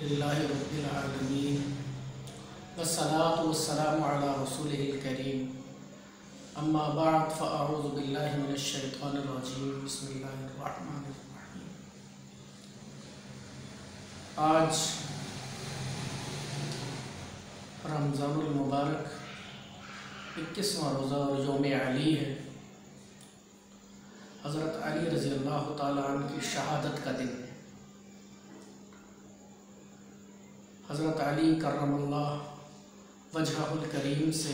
अल्हम्दुलिल्लाहि रब्बिल आलमीन वस्सलातु वस्सलामु अला रसूलिहिल करीम अम्मा बअद फ़अऊज़ु बिल्लाहि मिनश शैतानिर रजीम बिस्मिल्लाहिर रहमानिर रहीम। आज रमज़ानुल मुबारक 21वां रोज़ा और यौम अली है। हज़रत अली रज़ी अल्लाह ताला अन्हु की शहादत का दिन है। हज़रत अली करमल्लाह वजहुल करीम से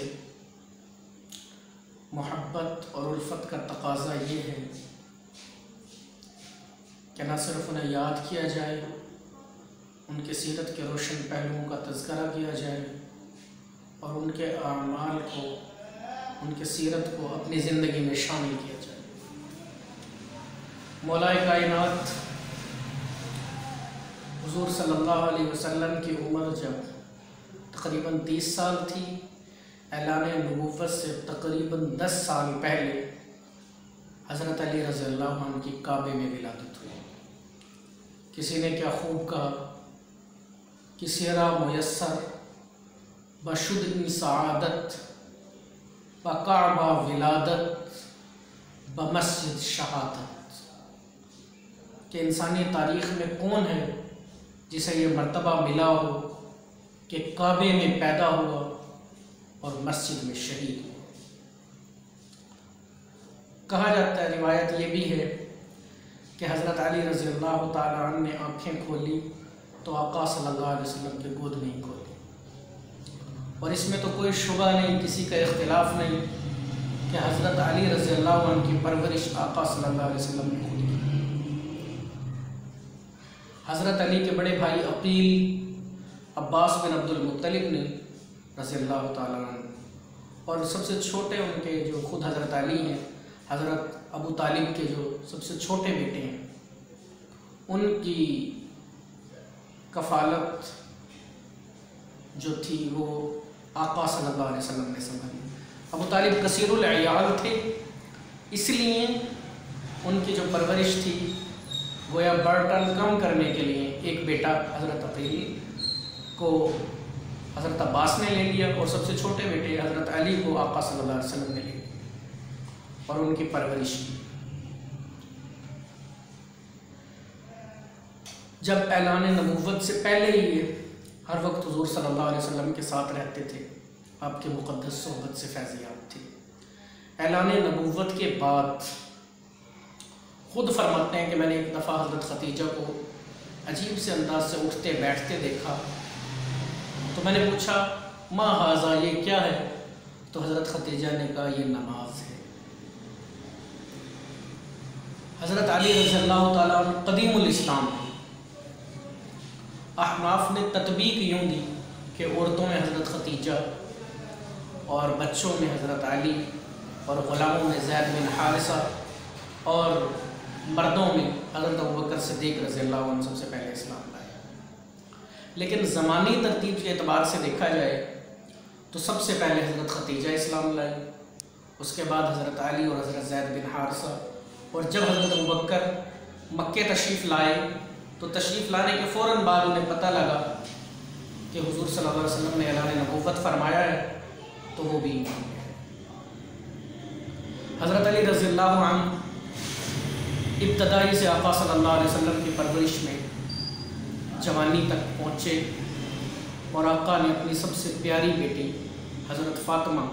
मोहब्बत और उल्फत का तकाज़ा ये है कि न सिर्फ उन्हें याद किया जाए, उनके सीरत के रोशन पहलुओं का तज़किरा किया जाए और उनके आमाल को, उनके सीरत को अपनी ज़िंदगी में शामिल किया जाए। मौलाए कायनात हुज़ूर सल्लल्लाहु अलैहि वसल्लम की उम्र जब तकरीबन 30 साल थी, ऐलान नबूवत से तकरीबन 10 साल पहले हज़रत अली रज़ी अल्लाह अन्हु की काबे में विलादत हुई। किसी ने क्या खूब कहा कि सिरा मुयस्सर बशुद सआदत बकाबा विलादत बमस्जिद शहादत, कि इंसानी तारीख़ में कौन है जिसे ये मर्तबा मिला हो कि काबे में पैदा हुआ और मस्जिद में शहीद हुआ। कहा जाता है, रिवायत ये भी है कि हज़रत अली रज़ी अल्लाह ताला अन्हु ने आँखें खोली तो आका सल्लल्लाहु अलैहि वसल्लम के गोद में ही खोली। और इसमें तो कोई शुबा नहीं, किसी का इख्तिलाफ नहीं कि हज़रत अली रज़ी अल्लाह अन्हु की परवरिश आका सल्लल्लाहु अलैहि वसल्लम ने खुद की। हज़रत अली के बड़े भाई अकील अब्बास बिन अब्दुल मुत्तलिब ने रज़ी अल्लाह ताला अन्हु, और सबसे छोटे उनके जो खुद हज़रत अली हैं, हज़रत अबू तालिब के जो सबसे छोटे बेटे हैं, उनकी कफ़ालत जो थी वो आका सल्लल्लाहु अलैहि वसल्लम ने संभाली। अबू तालिब कसीरुल अयाल थे, इसलिए उनकी जो परवरिश थी गोया बर्डन कम करने के लिए एक बेटा हज़रत अकील को हज़रत अब्बास ने ले लिया और सबसे छोटे बेटे हज़रत अली को आका सल्लल्लाहु अलैहि वसल्लम ने ले लिया और उनकी परवरिश की। जब ऐलान नबूवत से पहले ही हर वक्त हुज़ूर सल्लल्लाहु अलैहि वसल्लम के साथ रहते थे, आपके मुक़द्दस सोहबत से फैज़याब थे। ऐलान नबूवत के बाद खुद फरमाते हैं कि मैंने एक दफ़ा हज़रत खतीजा को अजीब से अंदाज से उठते बैठते देखा, तो मैंने पूछा मा हाज़ा, ये क्या है? तो हज़रत खतीजा ने कहा ये नमाज है। हज़रत अली रज़ी अल्लाह ताला अन्हु क़दीमुल इस्लाम है। अहनाफ ने तत्बीक यूँ दी कि औरतों में हज़रत खतीजा और बच्चों में हज़रत अली और ग़ुलामों में ज़ैद बिन हारिसा और मर्दों में हज़रत अबू बकर सिद्दीक़ रज़ी अल्लाह अन्हु सबसे पहले इस्लाम लाए। लेकिन ज़मानी तरतीब के एतबार से देखा जाए तो सबसे पहले हज़रत खतीजा इस्लाम लाई, उसके बाद हज़रत अली और हज़रत ज़ैद बिन हारिसा, और जब हज़रत अबू बकर मक्के तशरीफ़ लाए तो तशरीफ़ लाने के फ़ौरन बाद उन्हें पता लगा कि हुज़ूर सल्लल्लाहु अलैहि वसल्लम ने ऐलान नबूवत फरमाया है, तो वो भी ईमान ले आए। हज़रत अली रज़ी अल्लाह अन्हु इब्तदाई से आका सल्लल्लाहु अलैहि वसल्लम की परवरिश में जवानी तक पहुँचे और आका ने अपनी सबसे प्यारी बेटी हज़रत फ़ातिमा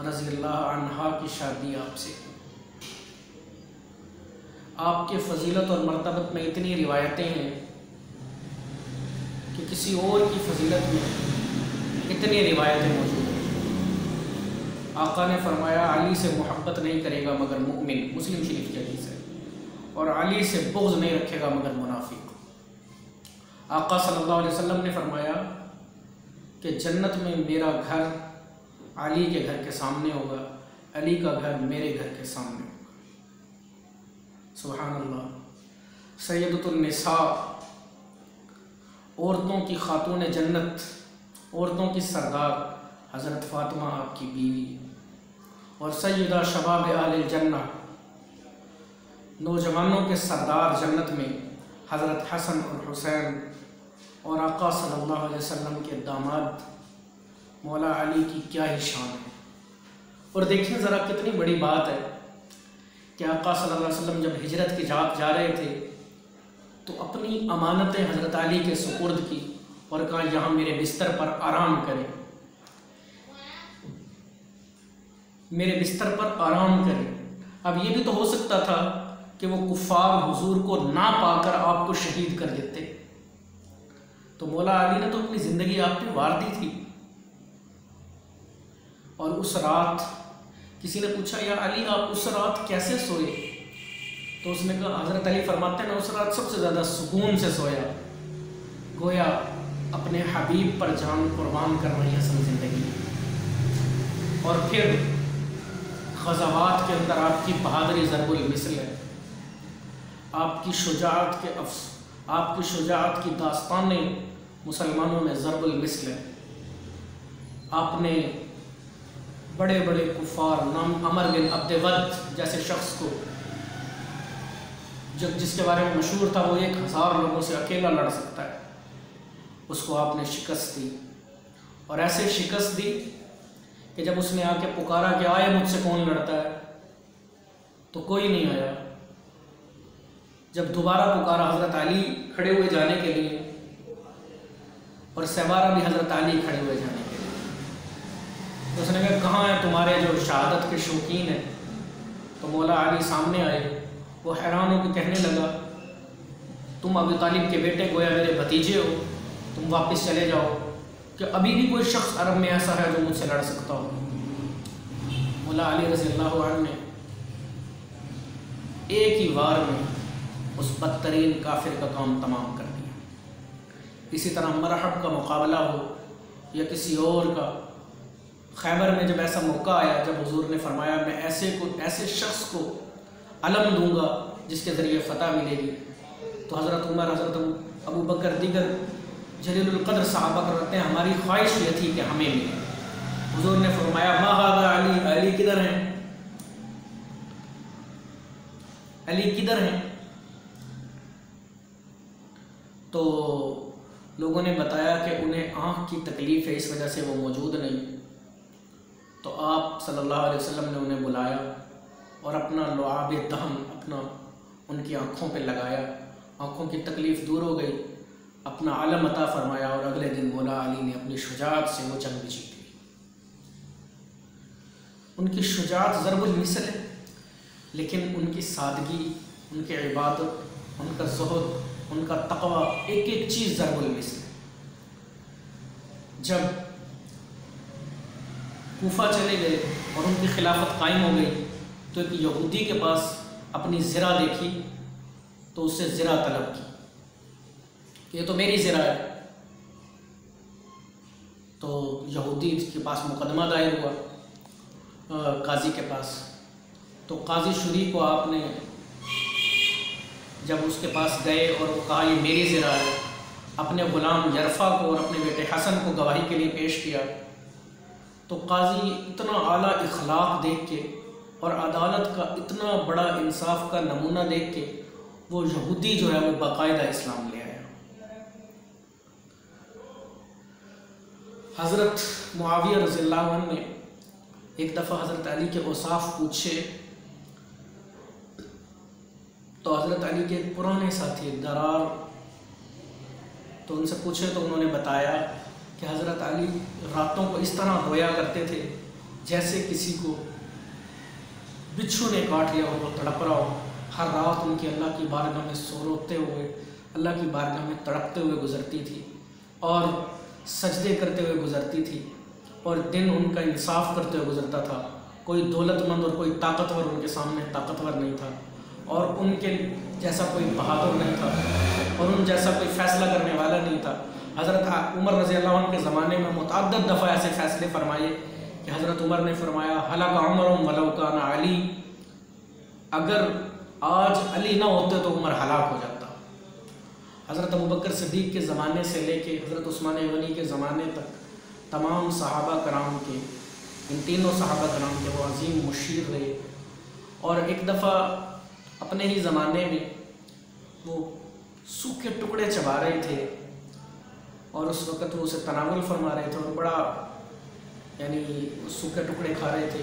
रज़ी अल्लाह अन्हा की शादी आपसे की। आपके फ़जीलत और मर्तबत में इतनी रिवायतें हैं कि किसी और की फ़जीलत में इतनी रिवायतें मौजूद हैं। आका ने फरमाया अली से मोहब्बत नहीं करेगा मगर मुमिन, मुस्लिम शरीफ की हदीस है, और अली से बुग़्ज़ नहीं रखेगा मगर मुनाफिक। आका सल्लल्लाहु अलैहि वसल्लम ने फरमाया कि जन्नत में मेरा घर अली के घर के सामने होगा, अली का घर मेरे घर के सामने होगा। सुभान अल्लाह। सैयदतुन निसा, औरतों की खातून जन्नत, औरतों की सरदार हज़रत फ़ातिमा आपकी बीवी, और सैयदा शबाब आलिल जन्नह, नौजवानों के सरदार जन्नत में हज़रत हसन और हुसैन और आका सल्लल्लाहु अलैहि वसल्लम के दामाद मौला अली की क्या ही शान है। और देखिए ज़रा कितनी बड़ी बात है कि आका सल्लल्लाहु अलैहि वसल्लम जब हिजरत की जा रहे थे तो अपनी अमानतें हज़रत अली के सुपुर्द की और कहा यहाँ मेरे बिस्तर पर आराम करें, मेरे बिस्तर पर आराम करें। अब ये भी तो हो सकता था कि वो कुफ़ार हुजूर को ना पाकर आपको शहीद कर देते, तो मौला अली ने तो अपनी ज़िंदगी आप पे वार दी थी। और उस रात किसी ने पूछा या अली आप उस रात कैसे सोए, तो उसने कहा, हज़रत अली फरमाते हैं मैं उस रात सबसे ज़्यादा सुकून से सोया, गोया अपने हबीब पर जान कुर्बान कर रही असल ज़िंदगी। और फिर ग़ज़वात के अंदर आपकी बहादुरी ज़रबुल मिसल है, आपकी शुजाअत की दास्तानें मुसलमानों में ज़रबुल मिसल है। आपने बड़े बड़े कुफ़ार, नाम अमर बिन अब्दवद जैसे शख्स को, जिसके बारे में मशहूर था वो 1000 लोगों से अकेला लड़ सकता है, उसको आपने शिकस्त दी। और ऐसे शिकस्त दी कि जब उसने आके पुकारा कि आए मुझसे कौन लड़ता है, तो कोई नहीं आया। जब दोबारा पुकारा हज़रत अली खड़े हुए जाने के लिए, और सवारा भी हज़रत अली खड़े हुए जाने के लिए, तो उसने कहा कहाँ हैं तुम्हारे जो शहादत के शौकीन हैं। तो मौला अली सामने आए, वो हैरान होकर कहने लगा तुम अबू तालिब के बेटे, गोया मेरे भतीजे हो, तुम वापस चले जाओ कि अभी भी कोई शख्स अरब में ऐसा है जो मुझसे लड़ सकता हो। मौला अली रज़ी अल्लाहु अन्हु ने एक ही वार में उस बदतरीन काफिर का काम तमाम कर दिया। इसी तरह मरहब का मुकाबला हो या किसी और का, खैबर में जब ऐसा मौका आया, जब हुजूर ने फरमाया मैं ऐसे शख्स को अलम दूंगा जिसके ज़रिए फ़तह मिलेगी, तो हज़रत उमर, हज़रत अबू बकर, दीगर जलीलुल क़द्र सहाबा करते हैं हमारी ख्वाहिश ये थी कि हमें मिले। हुजूर ने फरमाया मा हाज़ा अली, अली किधर हैं, अली किधर हैं। तो लोगों ने बताया कि उन्हें आँख की तकलीफ़ है, इस वजह से वो मौजूद नहीं। तो आप सल्लल्लाहु अलैहि वसल्लम ने उन्हें बुलाया और अपना लुआब दहन अपना उनकी आँखों पे लगाया, आँखों की तकलीफ़ दूर हो गई, अपना आलम अता फरमाया। और अगले दिन मौला अली ने अपनी शुजाअत से वो जंग जीत ली। उनकी शुजाअत ज़रबुल मिसल है, लेकिन उनकी सादगी, उनकी इबादत, उनका ज़ुहद, उनका तक़वा, एक एक चीज़ ज़रबुल मिसल है। जब कूफा चले गए और उनकी खिलाफत कायम हो गई, तो एक यहूदी के पास अपनी ज़रा देखी, तो उससे ज़रा तलब की, ये तो मेरी ज़रा है। तो यहूदी के पास मुकदमा दायर हुआ काजी के पास। तो काजी शुरी को आपने जब उसके पास गए और वो कहा ये मेरी ज़रा है, अपने ग़ुलाम यरफ़ा को और अपने बेटे हसन को गवाही के लिए पेश किया, तो काजी इतना आला इखलाक देख के और अदालत का इतना बड़ा इंसाफ का नमूना देख के वो यहूदी जो है वो बाकायदा इस्लाम ले आया। हज़रत मुआविया रज़ियल्लाहु अन्हु ने एक दफ़ा हज़रत अली के औसाफ पूछे, तो हज़रत अली के पुराने साथी दरार, तो उनसे पूछे तो उन्होंने बताया कि हज़रत अली रातों को इस तरह रोया करते थे जैसे किसी को बिच्छू ने काट लिया हो, वो तड़प रहा हो। हर रात उनकी अल्लाह की बारगाह में रोते हुए, अल्लाह की बारगाह में तड़पते हुए गुज़रती थी और सजदे करते हुए गुज़रती थी, और दिन उनका इंसाफ करते हुए गुज़रता था। कोई दौलतमंद और कोई ताकतवर उनके सामने ताकतवर नहीं था, और उनके जैसा कोई बहादुर नहीं था, और उन जैसा कोई फ़ैसला करने वाला नहीं था। हज़रत उमर रज़ियल्लाहु अन्हु के ज़माने में मुतअद्दिद दफ़ा ऐसे फ़ैसले फरमाए कि हज़रत उमर ने फरमाया हलक उमर वलौ कान अली, अगर आज अली ना होते तो उमर हलाक हो जाता। हज़रत अबू बकर सिद्दीक़ के ज़माने से लेके हज़रत उस्मान गनी के ज़माने तक तमाम सहाबा कराम के, इन तीनों सहाबा कराम के वो अजीम मुशीर रहे। और एक दफ़ा अपने ही ज़माने में वो सूखे टुकड़े चबा रहे थे, और उस वक़्त वो उसे तनावुल फरमा रहे थे और बड़ा यानी सूखे टुकड़े खा रहे थे।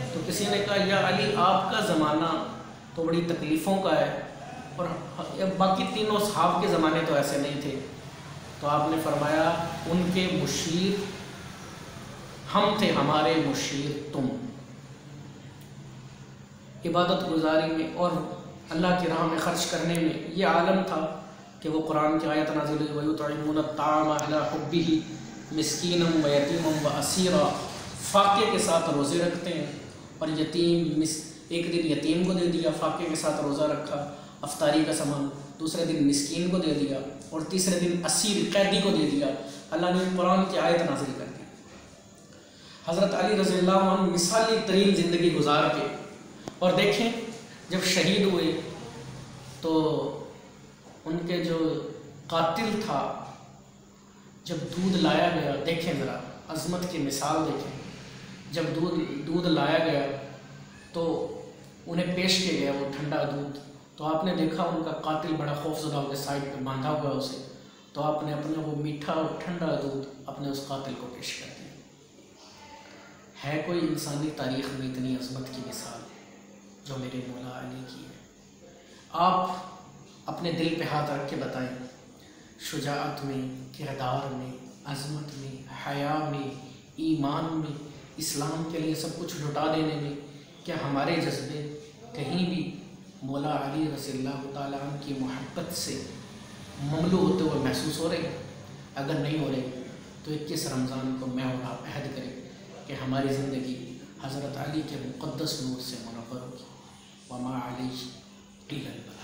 तो किसी ने कहा, या अली आपका ज़माना तो बड़ी तकलीफ़ों का है और बाकी तीनों सहाब के ज़माने तो ऐसे नहीं थे। तो आपने फरमाया, उनके मुशीर हम थे, हमारे मुशीर तुम। इबादत गुजारी में और अल्लाह की राह में ख़र्च करने में ये आलम था कि वो कुरान की आयत नाज़िल हुई, वयुतइमून अत्ताअम अला हुब्बिही मिस्कीनम व यतीमम व असीरा। फाके के साथ रोज़े रखते हैं और एक दिन यतीम को दे दिया, फाके के साथ रोज़ा रखा, अफ्तारी का सामान, दूसरे दिन मिस्कीन को दे दिया और तीसरे दिन असीर कैदी को दे दिया। अल्लाह ने कुरान की आयत नाज़िल कर दी। हज़रत अली रज़ियल्लाहु अन्हु मिसाली तरीन ज़िंदगी गुजार के, और देखें जब शहीद हुए तो उनके जो कातिल था, जब दूध लाया गया, देखें ज़रा अज़मत की मिसाल देखें, जब दूध लाया गया तो उन्हें पेश किया गया वो ठंडा दूध, तो आपने देखा उनका कातिल बड़ा खौफज़दा होकर साइड पे बांधा हुआ उसे, तो आपने अपना वो मीठा और ठंडा दूध अपने उस कातिल को पेश कर दिया। है कोई इंसानी तारीख़ में इतनी अज़मत की मिसाल जो मेरे मौला अली की है? आप अपने दिल पे हाथ रख के बताएं, शुजाअत में, किरदार में, अज़मत में, हया में, ईमान में, इस्लाम के लिए सब कुछ लुटा देने में, क्या हमारे जज्बे कहीं भी मौला अली रज़ियल्लाहु ताला अन्हु की मोहब्बत से ममलू होते हुए महसूस हो रहे हैं? अगर नहीं हो रहे तो 21 रमज़ान को मैं और आप अहद करें कि हमारी ज़िंदगी हज़रत अली के मुक़द्दस नूर से मुनव्वर होगी। वमा अलैहि इल्लल बलाग।